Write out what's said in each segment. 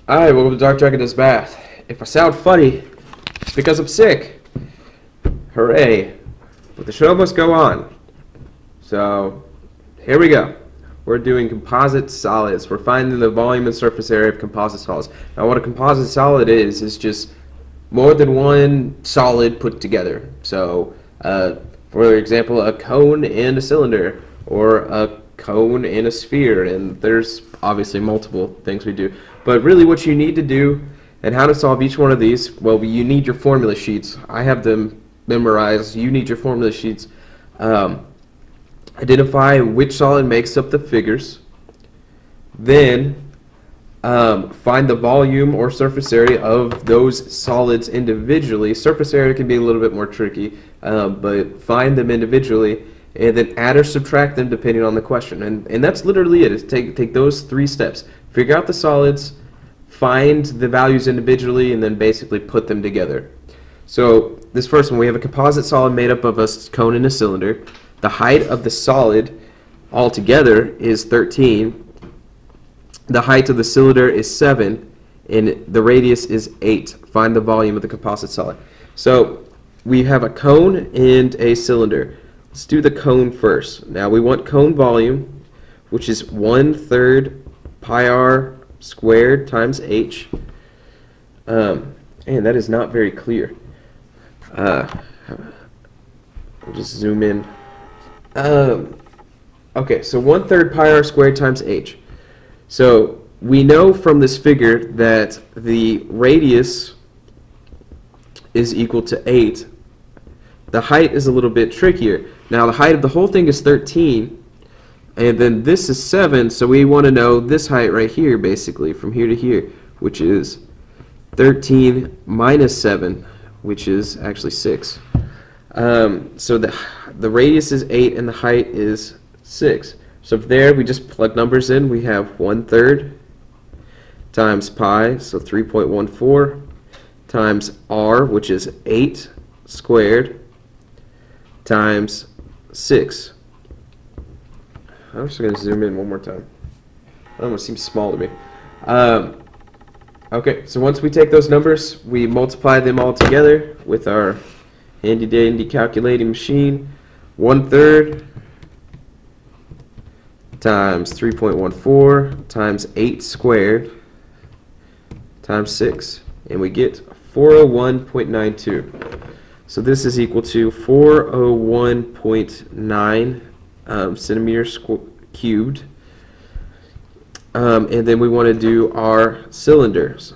Alright, welcome to Dark Dragon Does Math. If I sound funny, it's because I'm sick. Hooray. But the show must go on. So, here we go. We're doing composite solids. We're finding the volume and surface area of composite solids. Now, what a composite solid is just more than one solid put together. So, for example, a cone and a cylinder, or a cone and a sphere, and there's obviously multiple things we do. But really what you need to do and how to solve each one of these, well, you need your formula sheets. I have them memorized. You need your formula sheets. Identify which solid makes up the figures. Then find the volume or surface area of those solids individually. Surface area can be a little bit more tricky, but find them individually and then add or subtract them depending on the question. And that's literally it. Is take those 3 steps. Figure out the solids, find the values individually, and then basically put them together. So this first one, we have a composite solid made up of a cone and a cylinder. The height of the solid altogether is 13. The height of the cylinder is 7, and the radius is 8. Find the volume of the composite solid. So we have a cone and a cylinder. Let's do the cone first. Now we want cone volume, which is 1/3 pi r squared times h. And that is not very clear. I'll just zoom in. Okay, so 1/3 pi r squared times h. So we know from this figure that the radius is equal to 8. The height is a little bit trickier. Now the height of the whole thing is 13, and then this is 7, so we want to know this height right here, basically, from here to here, which is 13 minus 7, which is actually 6. So the radius is 8 and the height is 6. So there we just plug numbers in. We have 1/3 times pi, so 3.14, times r, which is 8 squared, times 6. I'm just going to zoom in one more time. That almost seems small to me. Okay, so once we take those numbers, we multiply them all together with our handy-dandy calculating machine. 1/3 times 3.14 times 8 squared times 6, and we get 401.92. So this is equal to 401.9 centimeters cubed. And then we want to do our cylinders.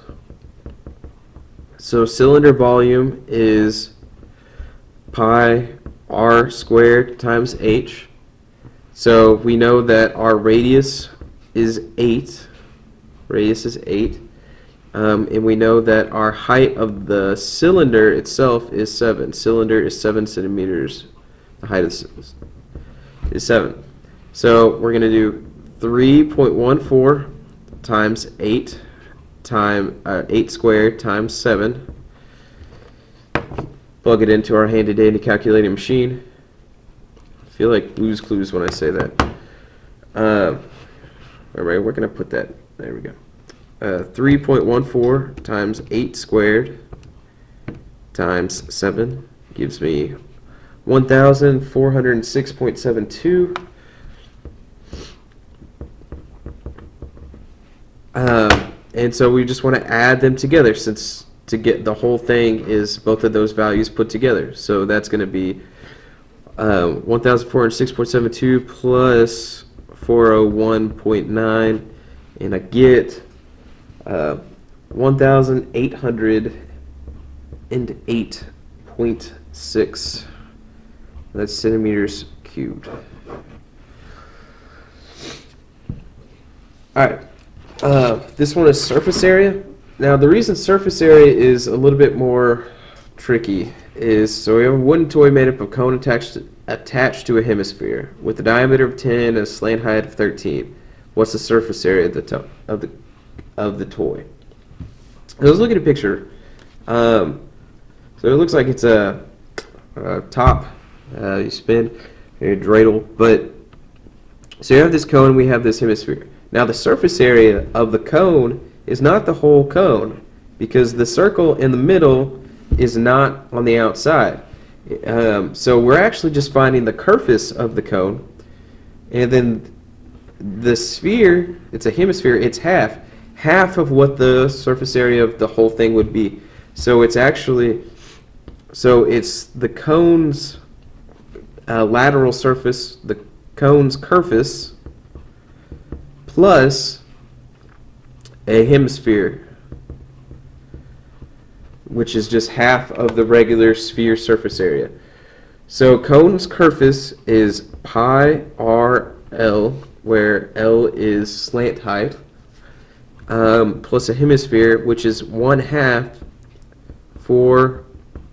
So cylinder volume is pi r squared times h. So we know that our radius is 8. Radius is 8. And we know that our height of the cylinder itself is 7. Cylinder is 7 centimeters. The height is 7. So we're going to do 3.14 times 8 squared times 7. Plug it into our handy-dandy calculating machine. I feel like Blue's Clues when I say that. Alright, where can I put that? There we go. 3.14 times 8 squared times 7 gives me 1,406.72. And so we just want to add them together, since to get the whole thing is both of those values put together. So that's going to be 1,406.72 plus 401.9, and I get 1,808.6. That's centimeters cubed. Alright, this one is surface area. Now the reason surface area is a little bit more tricky is, so we have a wooden toy made up of cone attached to a hemisphere with a diameter of 10 and a slant height of 13. What's the surface area of the toy? Let's look at a picture. So it looks like it's a top. You spin, you dreidel, but so you have this cone, we have this hemisphere. Now the surface area of the cone is not the whole cone, because the circle in the middle is not on the outside. So we're actually just finding the surface of the cone, and then the sphere, it's a hemisphere, it's half of what the surface area of the whole thing would be. So it's actually, so it's the cone's lateral surface, the cone's surface, plus a hemisphere, which is just half of the regular sphere surface area. So cone's surface is pi r L, where L is slant height, plus a hemisphere, which is 1/2 4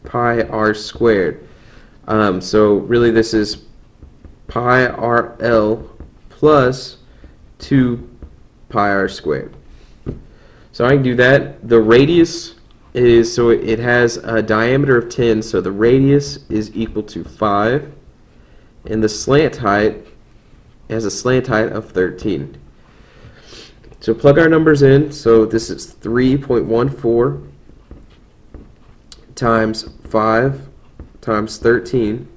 pi r squared. So really this is pi r L plus 2 pi r squared. So I can do that. The radius is, so it has a diameter of 10, so the radius is equal to 5, and the slant height has a slant height of 13. So plug our numbers in. So this is 3.14 times 5 times 13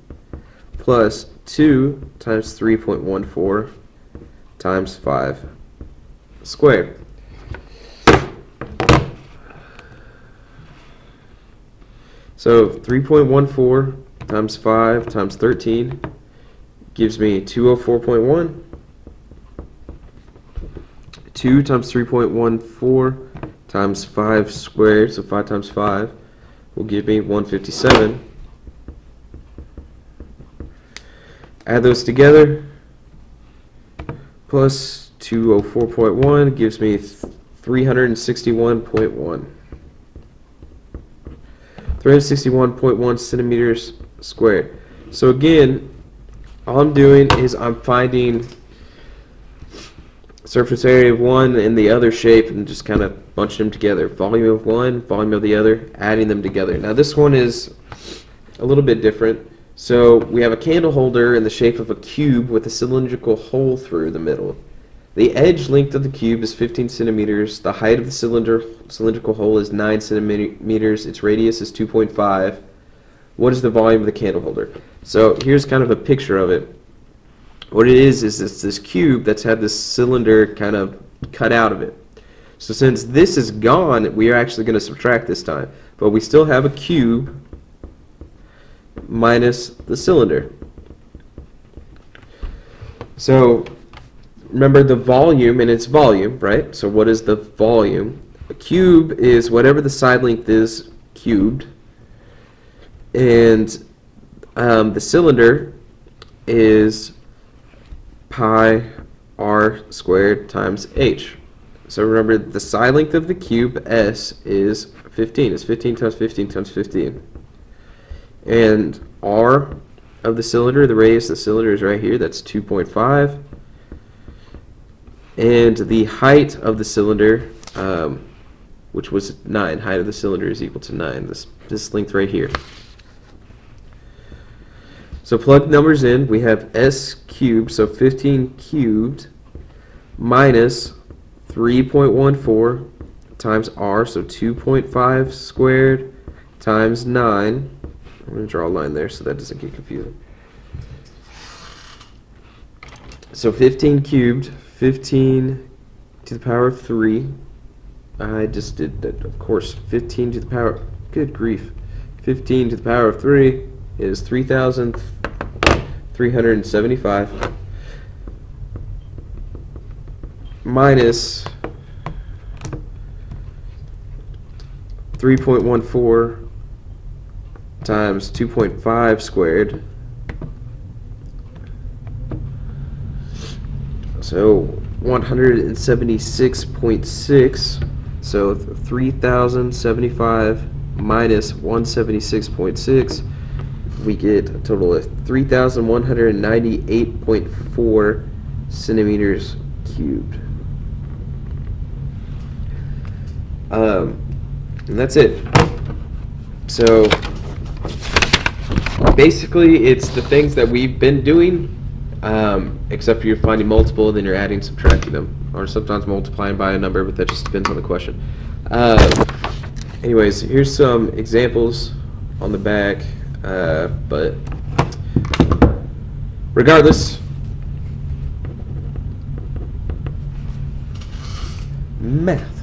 plus 2 times 3.14 times 5 squared. So 3.14 times 5 times 13 gives me 204.1. 2 times 3.14 times 5 squared, so 5 times 5 will give me 157. Add those together, plus 204.1 gives me 361.1. 361.1 centimeters squared. So again, all I'm doing is I'm finding surface area of one and the other shape and just kind of bunching them together. Volume of one, volume of the other, adding them together. Now this one is a little bit different. So we have a candle holder in the shape of a cube with a cylindrical hole through the middle. The edge length of the cube is 15 centimeters. The height of the cylindrical hole is 9 centimeters. Its radius is 2.5. What is the volume of the candle holder? So here's kind of a picture of it. What it is it's this cube that's had this cylinder kind of cut out of it. So since this is gone, we are actually going to subtract this time. But we still have a cube minus the cylinder. So remember the volume and its volume, right? So what is the volume? A cube is whatever the side length is cubed, and the cylinder is pi r squared times h. So remember the side length of the cube, S, is 15. It's 15 times 15 times 15. And r of the cylinder, the radius of the cylinder is right here, that's 2.5. And the height of the cylinder, which was 9, height of the cylinder is equal to 9, this length right here. So plug numbers in. We have S cubed, so 15 cubed, minus 3.14 times R, so 2.5 squared, times 9. I'm going to draw a line there so that doesn't get confusing. So 15 cubed, 15 to the power of 3. I just did that, of course. 15 to the power, good grief. 15 to the power of 3 is 3,375 minus 3.14 times 2.5 squared. So 176.6. So 3,075 minus 176.6. We get a total of 3,198.4 centimeters cubed. And that's it. So basically it's the things that we've been doing except for you're finding multiple, then you're adding, subtracting them, or sometimes multiplying by a number, but that just depends on the question. Anyways, here's some examples on the back, but regardless, math.